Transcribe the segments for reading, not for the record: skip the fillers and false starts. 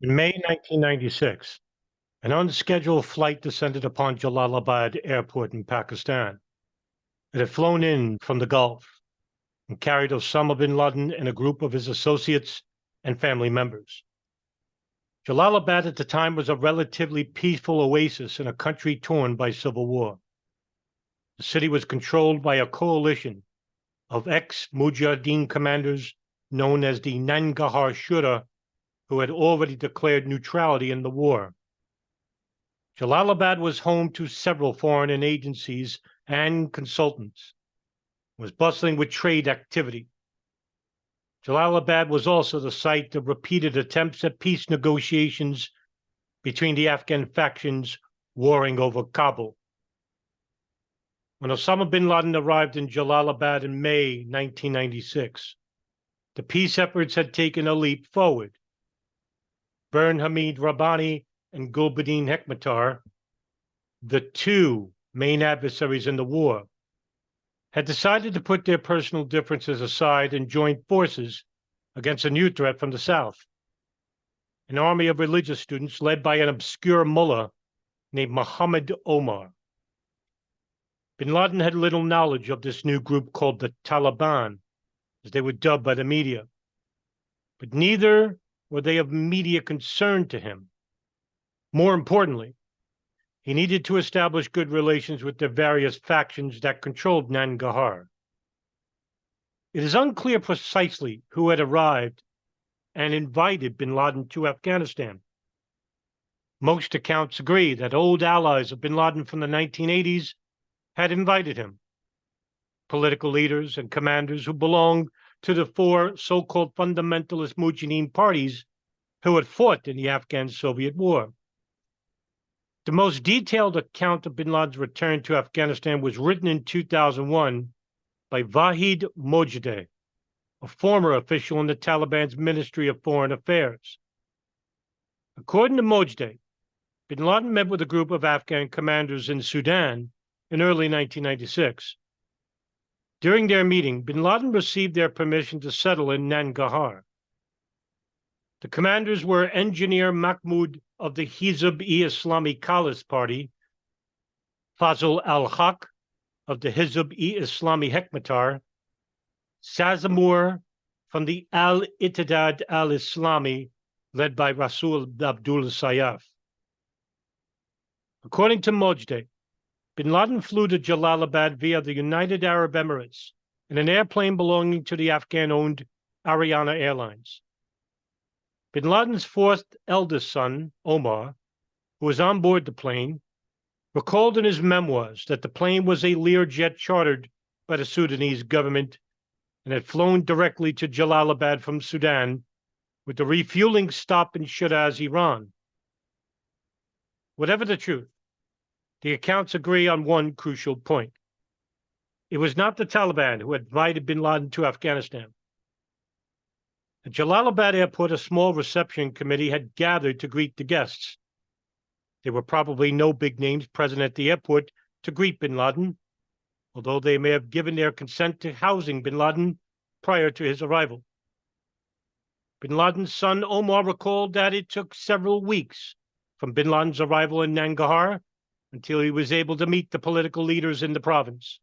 In May 1996, an unscheduled flight descended upon Jalalabad airport in Pakistan. It had flown in from the Gulf and carried Osama bin Laden and a group of his associates and family members. Jalalabad at the time was a relatively peaceful oasis in a country torn by civil war. The city was controlled by a coalition of ex-Mujahideen commanders known as the Nangarhar Shura, who had already declared neutrality in the war. Jalalabad was home to several foreign agencies and consultants. It was bustling with trade activity. Jalalabad was also the site of repeated attempts at peace negotiations between the Afghan factions warring over Kabul. When Osama bin Laden arrived in Jalalabad in May 1996, the peace efforts had taken a leap forward. Burn Hamid Rabbani and Gulbuddin Hekmatyar, the two main adversaries in the war, had decided to put their personal differences aside and join forces against a new threat from the south, an army of religious students led by an obscure mullah named Muhammad Omar. Bin Laden had little knowledge of this new group called the Taliban, as they were dubbed by the media, but neither were they of immediate concern to him. More importantly, he needed to establish good relations with the various factions that controlled Nangarhar. It is unclear precisely who had arrived and invited bin Laden to Afghanistan. Most accounts agree that old allies of bin Laden from the 1980s had invited him. Political leaders and commanders who belonged to the four so-called fundamentalist Mujahideen parties who had fought in the Afghan-Soviet War. The most detailed account of bin Laden's return to Afghanistan was written in 2001 by Vahid Mojdeh, a former official in the Taliban's Ministry of Foreign Affairs. According to Mojdeh, bin Laden met with a group of Afghan commanders in Sudan in early 1996. During their meeting, bin Laden received their permission to settle in Nangarhar. The commanders were Engineer Mahmoud of the Hizb-e-Islami Khalis Party, Fazl al-Haq of the Hizb-e-Islami Hekmatyar, Sazamur from the Al-Ittihad al-Islami, led by Rasul Abdul Sayyaf. According to Mojdeh, bin Laden flew to Jalalabad via the United Arab Emirates in an airplane belonging to the Afghan-owned Ariana Airlines. Bin Laden's fourth eldest son, Omar, who was on board the plane, recalled in his memoirs that the plane was a Learjet chartered by the Sudanese government and had flown directly to Jalalabad from Sudan, with the refueling stop in Shiraz, Iran. Whatever the truth, the accounts agree on one crucial point. It was not the Taliban who had invited bin Laden to Afghanistan. At Jalalabad airport, a small reception committee had gathered to greet the guests. There were probably no big names present at the airport to greet bin Laden, although they may have given their consent to housing bin Laden prior to his arrival. Bin Laden's son Omar recalled that it took several weeks from bin Laden's arrival in Nangarhar until he was able to meet the political leaders in the province.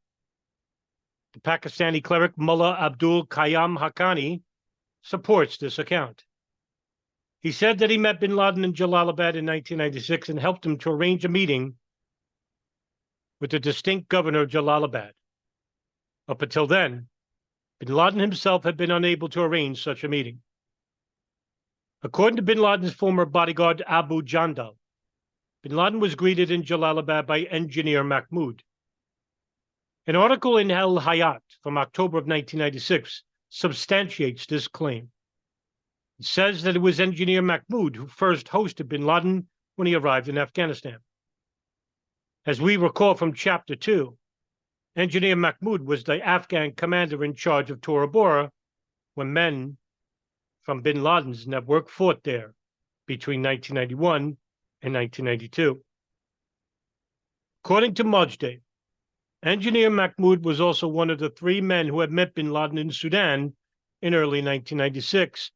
The Pakistani cleric Mullah Abdul Qayyum Haqqani supports this account. He said that he met bin Laden in Jalalabad in 1996 and helped him to arrange a meeting with the distinct governor of Jalalabad. Up until then, bin Laden himself had been unable to arrange such a meeting. According to bin Laden's former bodyguard Abu Jandal, bin Laden was greeted in Jalalabad by Engineer Mahmoud. An article in El Hayat from October of 1996 substantiates this claim. It says that it was Engineer Mahmoud who first hosted bin Laden when he arrived in Afghanistan. As we recall from Chapter 2, Engineer Mahmoud was the Afghan commander in charge of Tora Bora when men from bin Laden's network fought there between 1991 and 1992. According to Mojdeh, Engineer Mahmoud was also one of the three men who had met bin Laden in Sudan in early 1996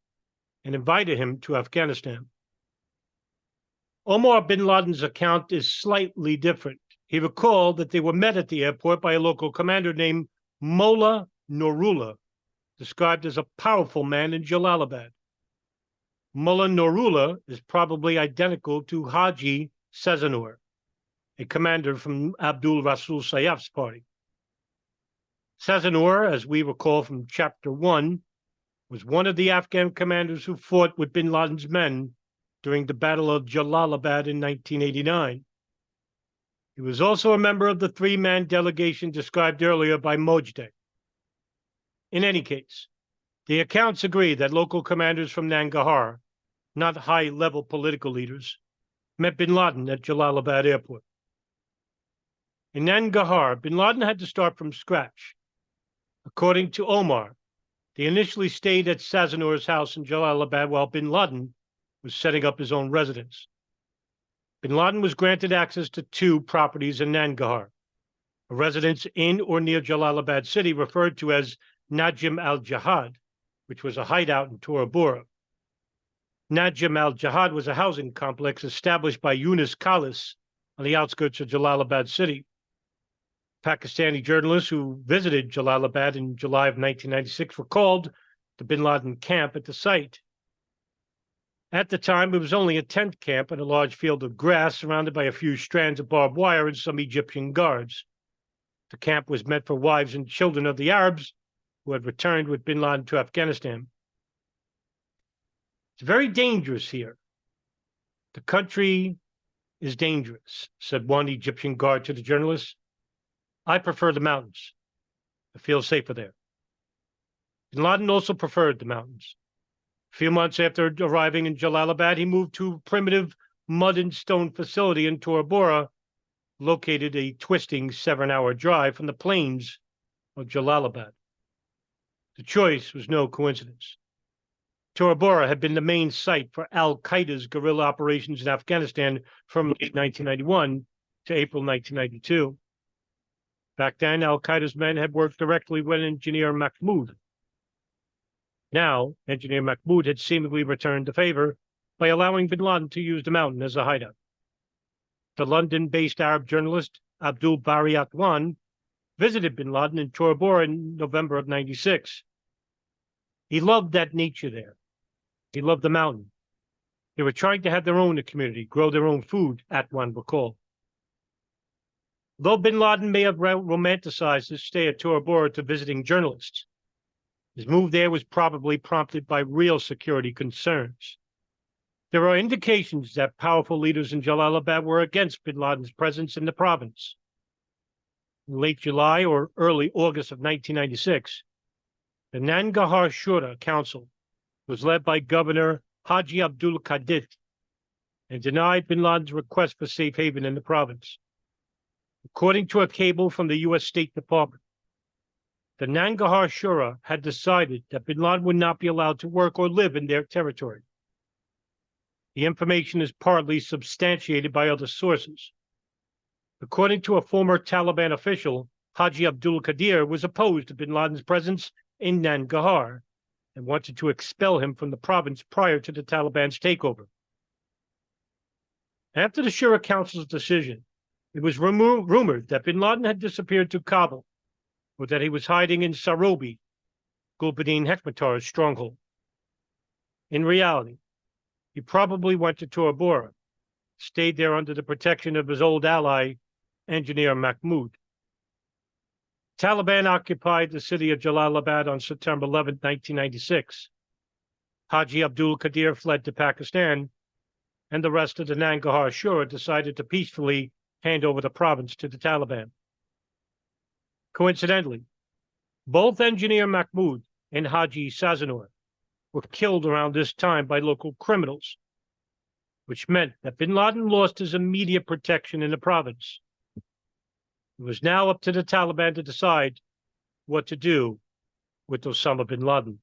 and invited him to Afghanistan. Omar bin Laden's account is slightly different. He recalled that they were met at the airport by a local commander named Mullah Nourullah, described as a powerful man in Jalalabad. Mullah Nourullah is probably identical to Haji Sazanur, a commander from Abdul Rasul Sayyaf's party. Sazanur, as we recall from Chapter 1, was one of the Afghan commanders who fought with bin Laden's men during the Battle of Jalalabad in 1989. He was also a member of the three-man delegation described earlier by Mojdeh. In any case, the accounts agree that local commanders from Nangarhar, not high-level political leaders, met bin Laden at Jalalabad airport. In Nangarhar, bin Laden had to start from scratch. According to Omar, they initially stayed at Sazanur's house in Jalalabad while bin Laden was setting up his own residence. Bin Laden was granted access to two properties in Nangarhar, a residence in or near Jalalabad city referred to as Najm al-Jihad, which was a hideout in Tora Bora. Najm al-Jihad was a housing complex established by Yunus Khalis on the outskirts of Jalalabad city. Pakistani journalists who visited Jalalabad in July of 1996 recalled the bin Laden camp at the site. At the time, it was only a tent camp and a large field of grass surrounded by a few strands of barbed wire and some Egyptian guards. The camp was meant for wives and children of the Arabs who had returned with bin Laden to Afghanistan. It's very dangerous here. The country is dangerous, said one Egyptian guard to the journalist. I prefer the mountains. I feel safer there. Bin Laden also preferred the mountains. A few months after arriving in Jalalabad, he moved to a primitive mud and stone facility in Tora Bora, located a twisting 7-hour drive from the plains of Jalalabad. The choice was no coincidence. Tora Bora had been the main site for al-Qaeda's guerrilla operations in Afghanistan from late 1991 to April 1992. Back then, al-Qaeda's men had worked directly with Engineer Mahmoud. Now, Engineer Mahmoud had seemingly returned the favor by allowing bin Laden to use the mountain as a hideout. The London-based Arab journalist Abdul Bari Atwan visited bin Laden in Tora Bora in November of 96. He loved that nature there. He loved the mountain. They were trying to have their own community, grow their own food, Atwan recalled. Though bin Laden may have romanticized his stay at Tora Bora to visiting journalists, his move there was probably prompted by real security concerns. There are indications that powerful leaders in Jalalabad were against bin Laden's presence in the province. In late July or early August of 1996, the Nangarhar Shura Council was led by Governor Haji Abdul Qadir and denied bin Laden's request for safe haven in the province. According to a cable from the U.S. State Department, the Nangarhar Shura had decided that bin Laden would not be allowed to work or live in their territory. The information is partly substantiated by other sources. According to a former Taliban official, Haji Abdul Qadir was opposed to bin Laden's presence in Nangarhar and wanted to expel him from the province prior to the Taliban's takeover. After the Shura Council's decision, it was rumored that bin Laden had disappeared to Kabul, or that he was hiding in Sarobi, Gulbuddin Hekmatar's stronghold. In reality, he probably went to Tora Bora, stayed there under the protection of his old ally, Engineer Mahmoud. Taliban occupied the city of Jalalabad on September 11, 1996. Haji Abdul Qadir fled to Pakistan, and the rest of the Nangarhar Shura decided to peacefully hand over the province to the Taliban. Coincidentally, both Engineer Mahmoud and Haji Sazanur were killed around this time by local criminals, which meant that bin Laden lost his immediate protection in the province. It was now up to the Taliban to decide what to do with Osama bin Laden.